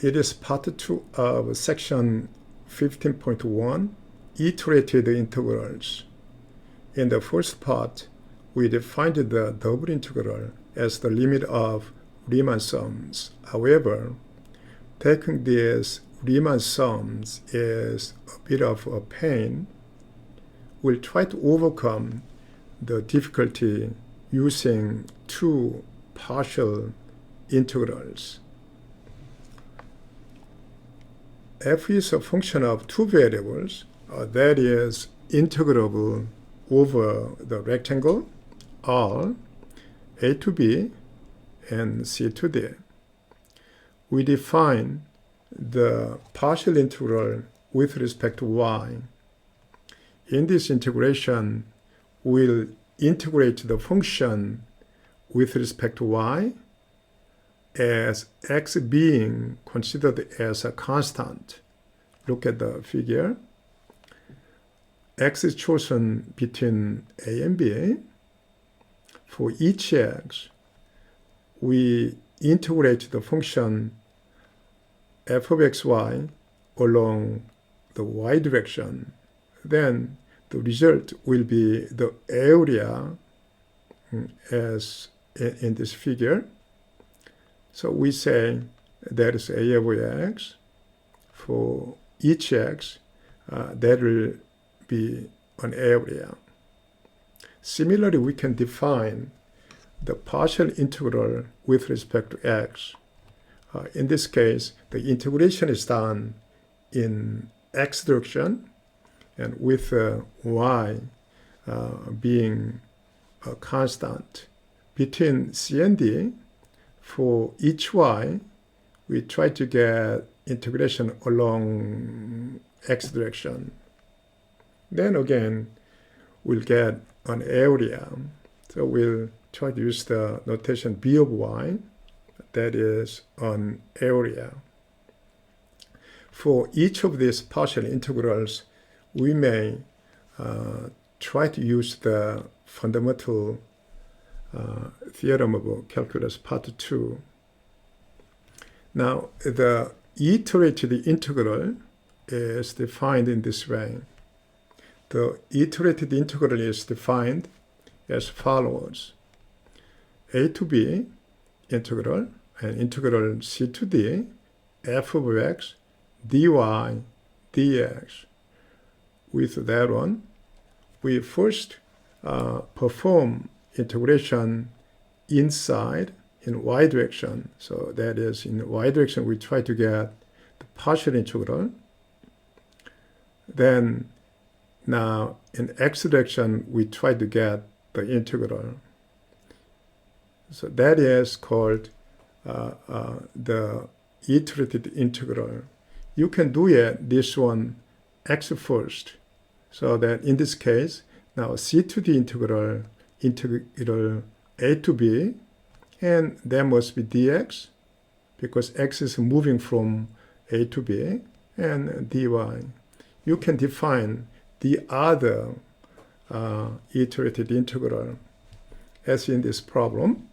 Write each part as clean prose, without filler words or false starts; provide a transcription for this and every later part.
It is part 2 of section 15.1, iterated integrals. In the first part, we defined the double integral as the limit of Riemann sums. However, taking these Riemann sums is a bit of a pain. We'll try to overcome the difficulty using two partial integrals. F is a function of two variables, that is integrable over the rectangle R, a to b, and c to d. We define the partial integral with respect to y. In this integration, we'll integrate the function with respect to y as x being considered as a constant. Look at the figure. X is chosen between a and b. For each x, we integrate the function f of xy along the y direction. Then the result will be the area as in this figure. So we say that is a of x. For each x, that will be an area. Similarly, we can define the partial integral with respect to x. In this case, the integration is done in x direction, and with y being a constant. Between c and d, for each y, we try to get integration along x direction. Then again, we'll get an area. So we'll try to use the notation b of y, that is an area. For each of these partial integrals, we may try to use the fundamental theorem of calculus part 2. Now, the iterated integral is defined in this way. The iterated integral is defined as follows. A to b integral and integral c to d f of x dy dx. With that one, we first perform integration inside in y direction. So that is, in y direction, we try to get the partial integral. Then now in x direction, we try to get the integral. So that is called the iterated integral. You can do it, this one, x first. So that in this case, now c to d integral a to b, and that must be dx, because x is moving from a to b, and dy. You can define the other iterated integral as in this problem.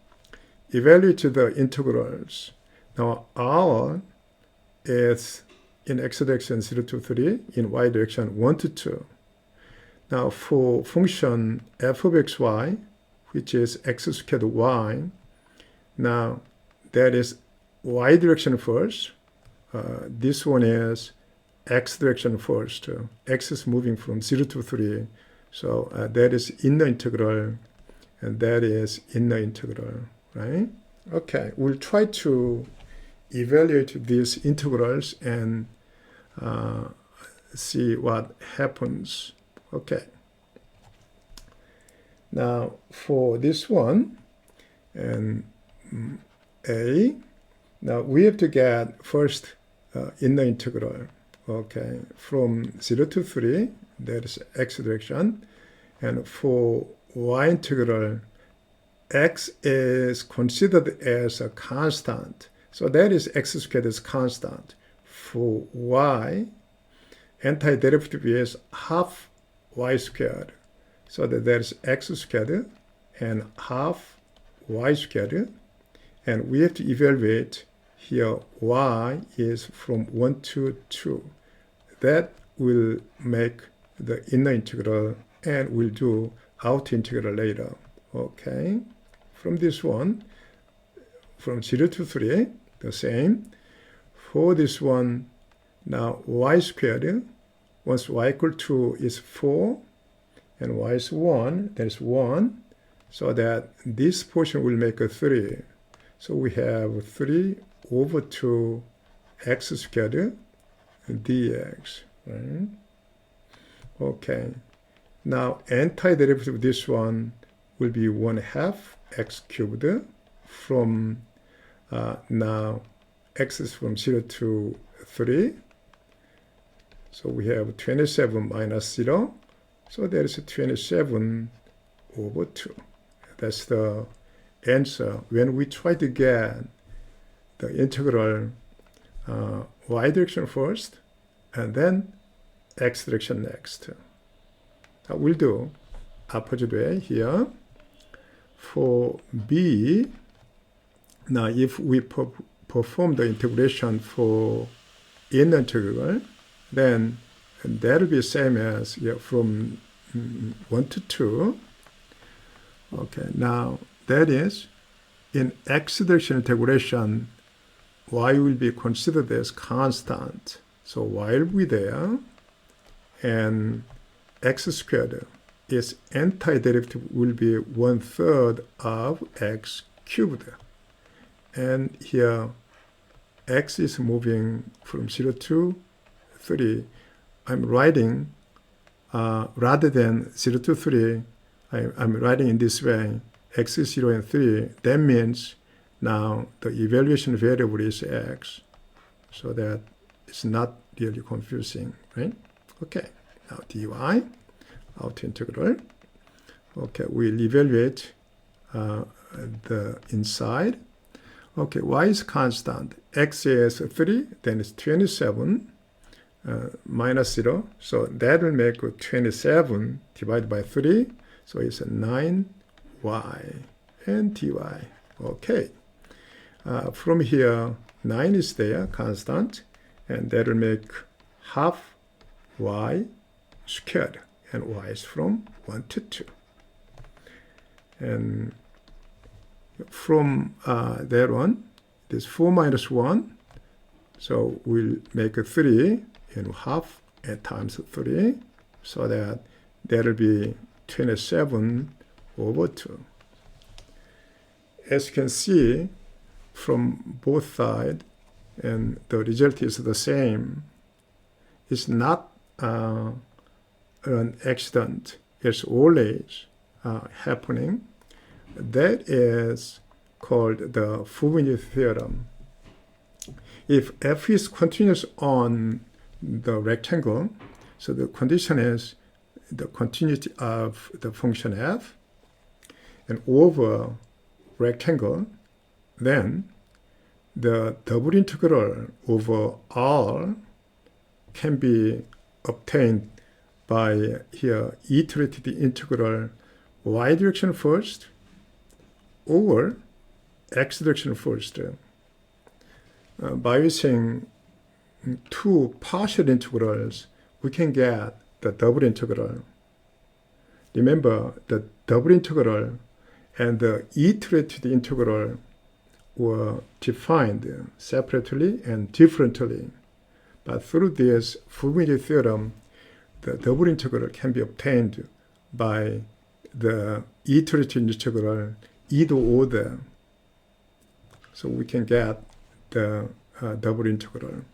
Evaluate the integrals. Now r is in x direction 0 to 3, in y direction 1 to 2. Now for function f of xy, which is x squared y, now that is y direction first. This one is x direction first. X is moving from 0 to 3. So that is inner integral, and that is inner integral, right? Okay, we'll try to evaluate these integrals and see what happens. Okay. Now for this one, and a, now we have to get first inner integral. Okay, from 0 to 3, that is x direction. And for y integral, x is considered as a constant. So that is x squared is constant. For y, antiderivative is half y squared. So that there is x squared and half y squared. And we have to evaluate here y is from 1 to 2. That will make the inner integral, and we'll do outer integral later. Okay, from this one, from 0 to 3, the same. For this one, now y squared, once y equal to is 4, and y is 1, that is 1, so that this portion will make a 3. So we have 3 over 2 x squared dx, right? Okay, now antiderivative of this one will be 1/2 x cubed from now x is from 0 to 3. So we have 27 minus 0. So there is a 27 over 2. That's the answer when we try to get the integral y direction first and then x direction next. We'll do opposite way here. For b, now if we perform the integration for inner integral, then that will be the same as from 1 to 2. Okay, now that is in x direction integration, y will be considered as constant. So y will be there, and x squared its antiderivative will be 1/3 of x cubed. And here x is moving from 0 to 3. I'm writing rather than 0 to 3, I'm writing in this way, x is 0 and 3. That means now the evaluation variable is x, so that it's not really confusing, right? Okay, now dy, outer integral. Okay, we'll evaluate the inside. Okay, y is constant. X is 3, then it's 27 minus 0. So that will make 27 divided by 3. So it's 9y and dy. Okay. From here, 9 is there, constant. And that will make half y squared. And y is from 1 to 2. And from that one, it is 4 minus 1. So we'll make a 3 and half and times 3. So that will be 27 over 2. As you can see from both sides, and the result is the same. It's not an accident. It's always happening. That is called the Fubini theorem. If f is continuous on the rectangle, so the condition is the continuity of the function f, and over rectangle, then the double integral over r can be obtained by here iterated integral y direction first or x direction first. By using two partial integrals, we can get the double integral. Remember, the double integral and the iterated integral were defined separately and differently. But through this Fubini theorem, the double integral can be obtained by the iterated integral either order. So we can get the double integral.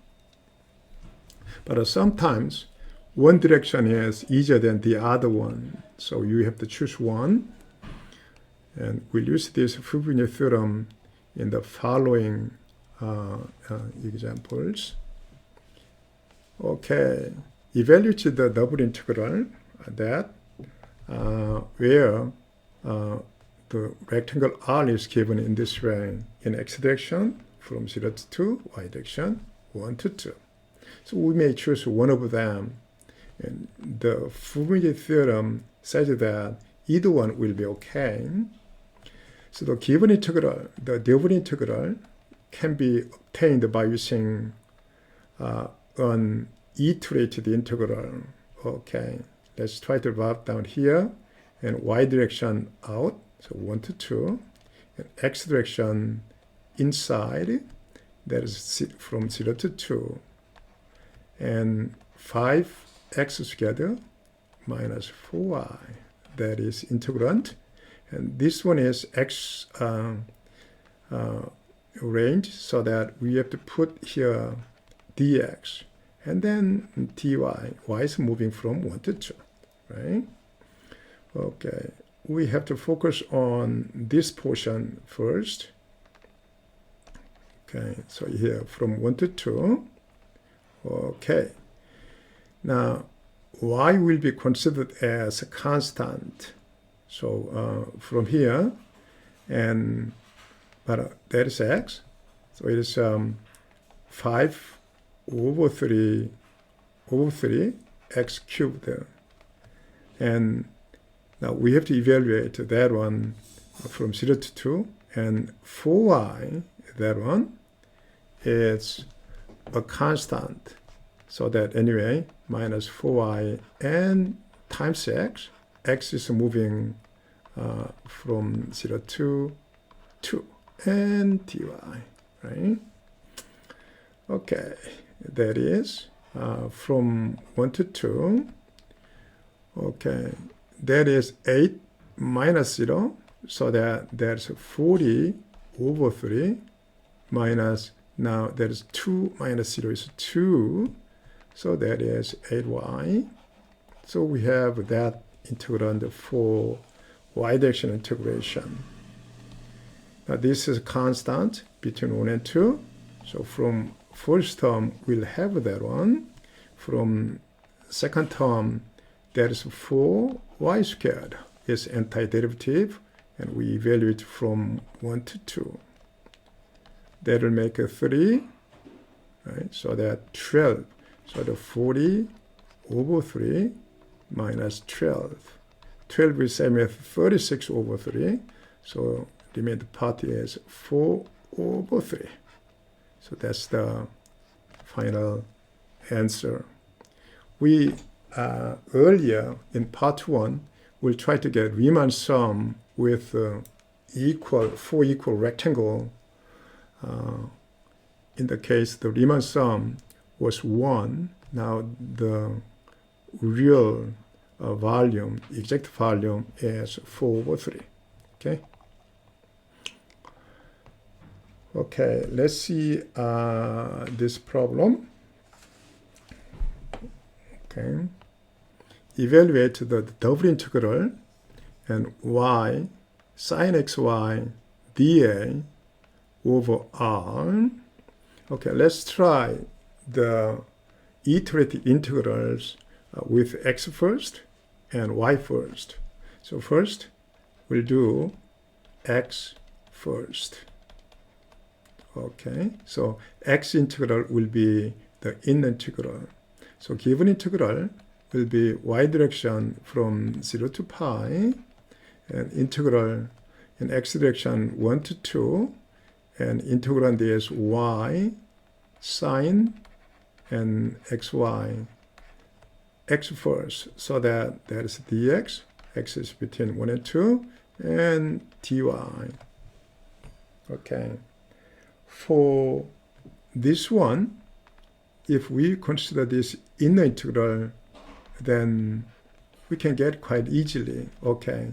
But sometimes one direction is easier than the other one. So you have to choose one. And we'll use this Fubini theorem in the following examples. Okay, evaluate the double integral that where the rectangle R is given in this way in x direction from 0 to 2, y direction 1 to 2. So we may choose one of them. And the Fubini theorem says that either one will be okay. So the given integral, the double integral, can be obtained by using an iterated integral. Okay, let's try to write down here, and y direction out, so 1 to 2, and x direction inside, that is from 0 to 2, and 5x together minus 4y, that is integrand, and this one is x range, so that we have to put here dx, and then dy, y is moving from 1 to 2, right? Okay, we have to focus on this portion first. Okay, so here from 1 to 2. Okay, now y will be considered as a constant. So from here, and but that is x, so it is 5 over 3 x cubed, and now we have to evaluate that one from 0 to 2, and 4y, that one is a constant, so that anyway minus 4y and times x is moving from 0 to 2, and dy, right? Okay, that is from 1 to 2. Okay, that is 8 minus 0, so that there's 40 over 3 minus, now there is 2 minus 0 is 2, so that is 8y. So we have that integrand for y direction integration. Now this is constant between 1 and 2. So from first term, we'll have that one. From second term, that is 4y squared is antiderivative, and we evaluate from 1 to 2. That will make a 3, right? So that 12. So the 40 over 3 minus 12. 12 is same as 36 over 3. So the remaining part is 4 over 3. So that's the final answer. We earlier in part 1, we'll try to get Riemann sum with 4 equal rectangle. In the case, the Riemann sum was 1. Now the real volume, exact volume, is 4 over 3. Okay. Okay, let's see this problem. Okay. Evaluate the double integral and y sine xy dA over r. Okay, let's try the iterated integrals with x first and y first. So first, we'll do x first. Okay, so x integral will be the inner integral. So given integral will be y direction from 0 to pi, and integral in x direction 1 to 2, and integrand is y sine and xy, x first, so that is dx, x is between 1 and 2, and dy. Okay. For this one, if we consider this inner integral, then we can get quite easily. Okay,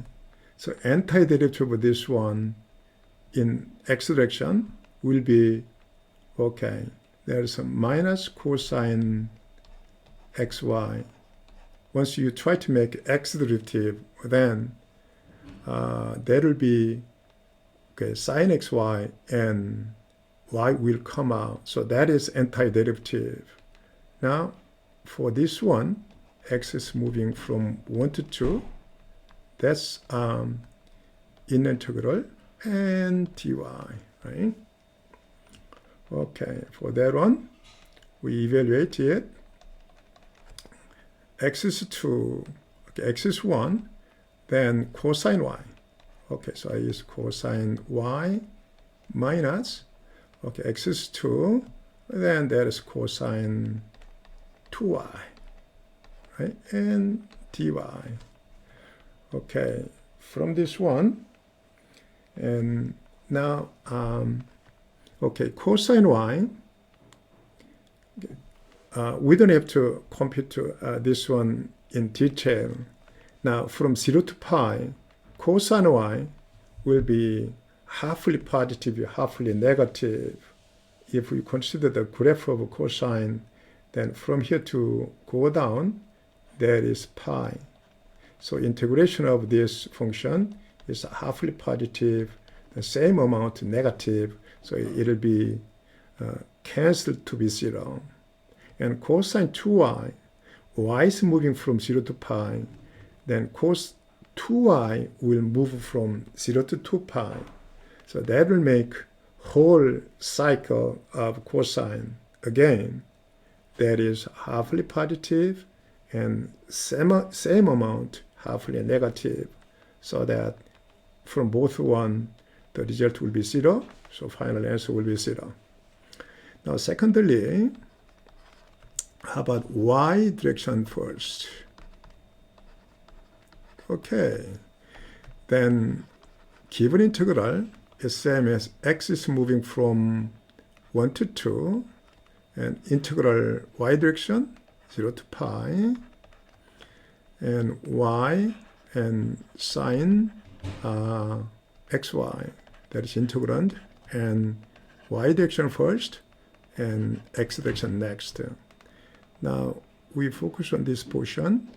so antiderivative of this one in x direction will be, okay, there's a minus cosine xy. Once you try to make x derivative, then that will be, okay, sine xy, and y will come out. So that is antiderivative. Now, for this one, x is moving from 1 to 2. That's inner integral and dy, right? Okay, for that one, we evaluate it. X is 2, okay, x is 1, then cosine y. Okay, so I use cosine y minus Okay, x is 2, then that is cosine 2y, right? And dy. Okay, from this one, and now, okay, cosine y, we don't have to compute this one in detail. Now, from 0 to pi, cosine y will be halfly positive, halfly negative. If we consider the graph of cosine, then from here to go down, that is pi. So integration of this function is halfly positive, the same amount negative, so it'll be cancelled to be 0. And cosine 2y, y is moving from 0 to pi, then cos 2y will move from 0 to 2 pi. So that will make whole cycle of cosine again. That is halfly positive and same amount halfly negative, so that from both one the result will be 0. So final answer will be 0. Now secondly, how about y direction first? Okay, then given integral is same as x is moving from 1 to 2, and integral y direction 0 to pi, and y and sine xy, that is integrand, and y direction first and x direction next. Now we focus on this portion.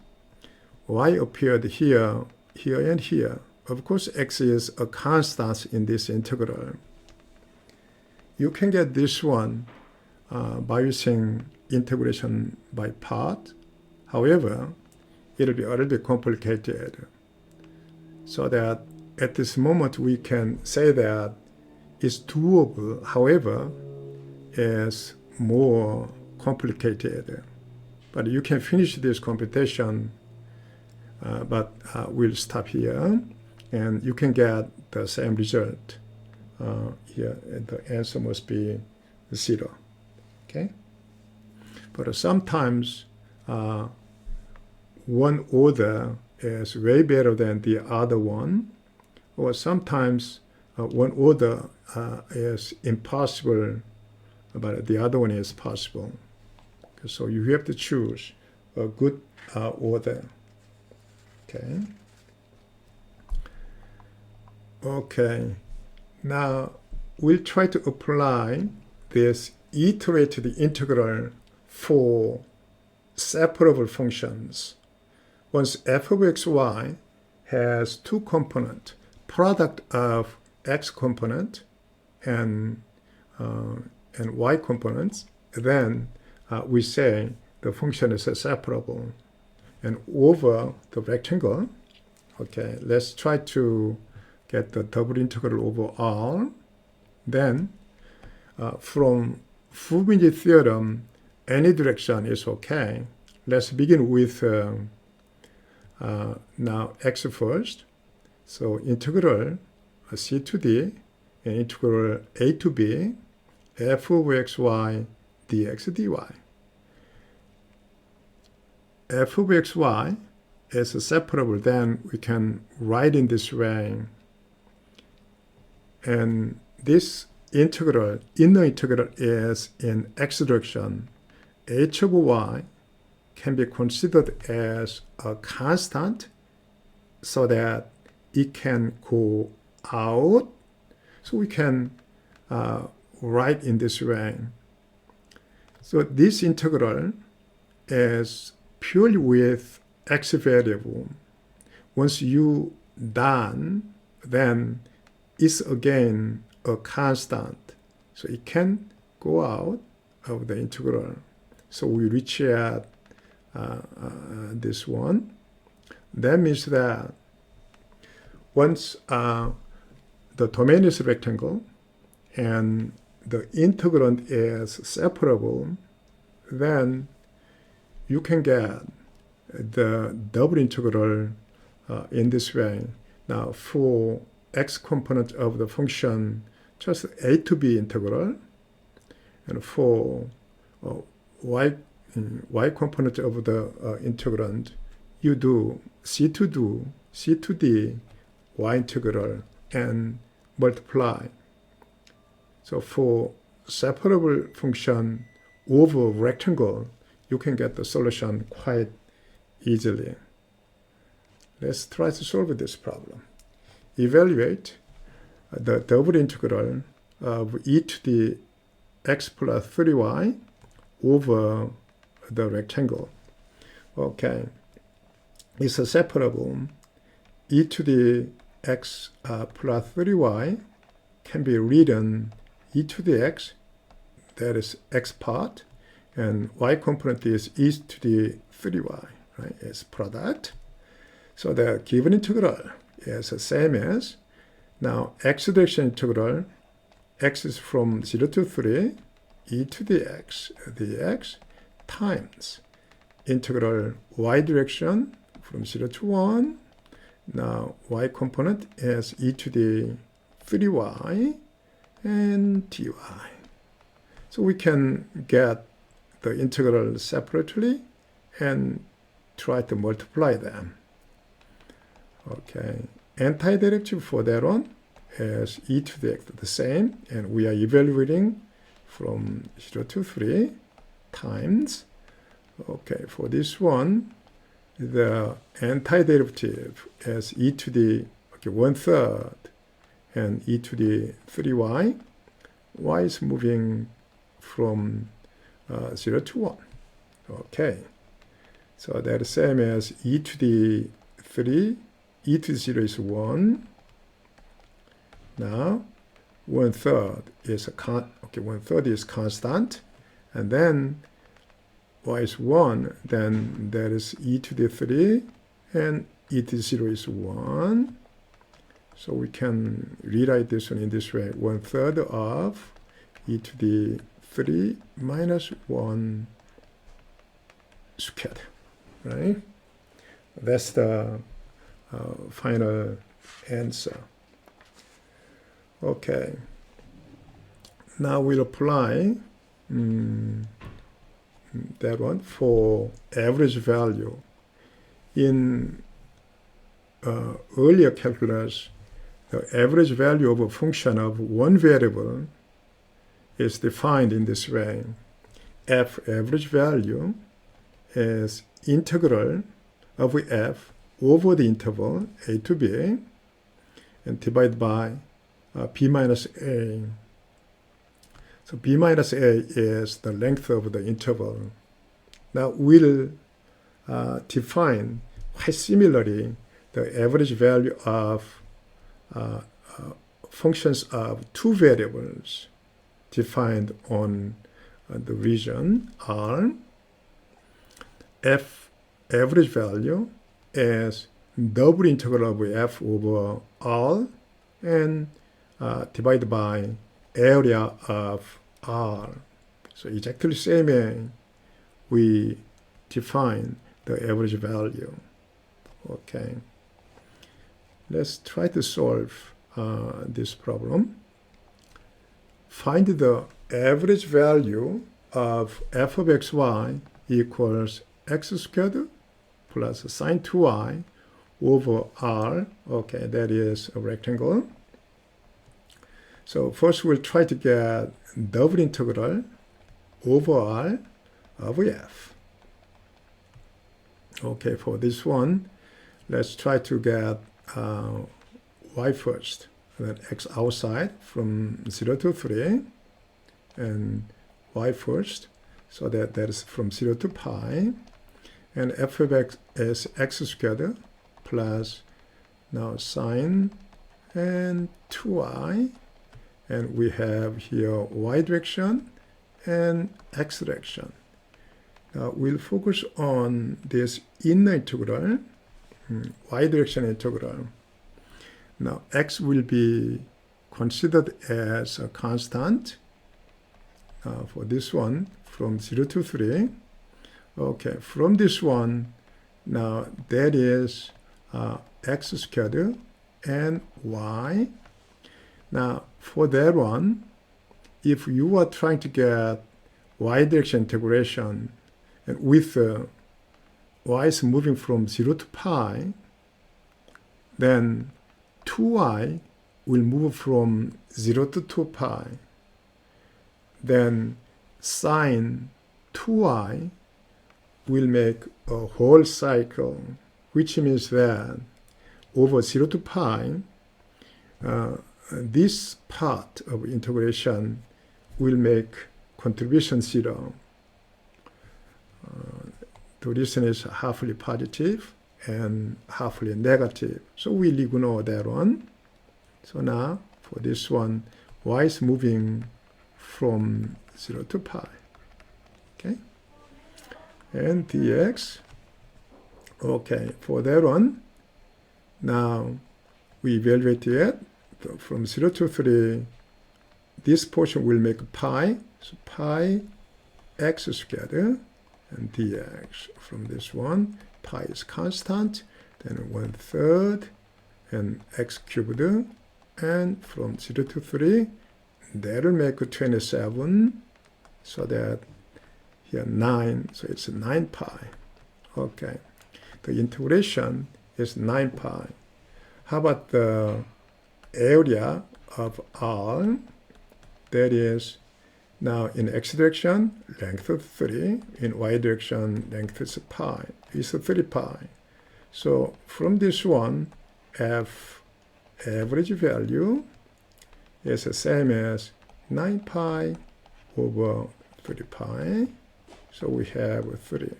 Y appeared here, here, and here. Of course, x is a constant in this integral. You can get this one by using integration by part. However, it'll be a little bit complicated. So that at this moment we can say that it's doable. However, it's more complicated. But you can finish this computation, but we'll stop here, and you can get the same result. Here, the answer must be 0. Okay? But sometimes one order is way better than the other one, or sometimes one order is impossible, but the other one is possible. So you have to choose a good order. Okay. Okay. Now we'll try to apply this iterated integral for separable functions. Once f of xy has two components, product of x component and y components, then we say the function is separable. And over the rectangle, okay, let's try to get the double integral over R. Then from Fubini theorem, any direction is okay. Let's begin with now x first. So integral c to d and integral a to b f of xy dx dy. F of xy is separable, then we can write in this way. And this integral, inner integral, is in x direction. H of y can be considered as a constant so that it can go out. So we can write in this way. So this integral is purely with x variable. Once you done, then it's again a constant. So it can go out of the integral. So we reach at this one. That means that once the domain is rectangle and the integrand is separable, then you can get the double integral in this way. Now for x component of the function, just a to b integral, And for y component of the integrand, you do c to d y integral and multiply. So for separable function over rectangle, you can get the solution quite easily. Let's try to solve this problem. Evaluate the double integral of e to the x plus 3y over the rectangle. Okay, it's a separable. E to the x plus 3y can be written e to the x, that is x part, and y component is e to the 3y, right, as product. So the given integral is the same as, now x direction integral, x is from 0 to 3, e to the x dx times integral y direction from 0 to 1. Now y component is e to the 3y and dy. So we can get the integral separately and try to multiply them. Okay, antiderivative for that one is e to the x, the same, and we are evaluating from 0 to 3 times. Okay, for this one, the antiderivative is e to the 1/3 and e to the 3y. Y is moving from 0 to 1. Okay, so that is same as e to the 3, e to the 0 is 1. Now 1/3 is 1/3 is constant, and then y is 1, then that is e to the 3, and e to the 0 is 1. So we can rewrite this one in this way: 1/3 of e to the 3 minus 1 squared, right? That's the final answer. Okay. Now we'll apply that one for average value. In earlier calculus, the average value of a function of one variable is defined in this way. F average value is integral of f over the interval a to b and divided by b minus a. So b minus a is the length of the interval. Now we'll define quite similarly the average value of functions of two variables defined on the region R. F average value is double integral of f over R and divided by area of R. So exactly same way we define the average value. Okay. Let's try to solve this problem. Find the average value of f of xy equals x squared plus sine 2y over R. Okay, that is a rectangle. So first we'll try to get double integral over R of f. Okay, for this one, let's try to get y first, and then x outside from 0 to 3, and y first, so that is from 0 to pi, and f of x is x squared plus now sine and 2y, and we have here y direction and x direction. Now we'll focus on this inner integral, y direction integral. Now x will be considered as a constant for this one from 0 to 3. Okay, from this one, now that is x squared and y. Now for that one, if you are trying to get y direction integration and with y is moving from 0 to pi, then 2y will move from 0 to 2 pi. Then sine 2y will make a whole cycle, which means that over 0 to pi, this part of integration will make contribution 0. The reason is halfly positive and halfly negative. So we'll ignore that one. So now for this one, y is moving from 0 to pi. Okay? And dx. Okay, for that one, now we evaluate it from 0 to 3. This portion will make pi. So pi x squared and dx. From this one, pi is constant, then 1/3 and x cubed, and from 0 to 3, that'll make 27, so that here 9, so it's 9 pi. Okay, the integration is 9 pi. How about the area of R? That is, now in x direction, length of 3. In y direction, length is pi. It's 3 pi. So from this one, f average value is the same as 9 pi over 3 pi. So we have 3.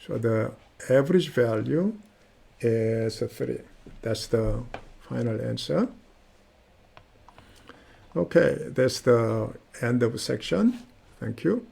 So the average value is 3. That's the final answer. Okay, that's the end of section. Thank you.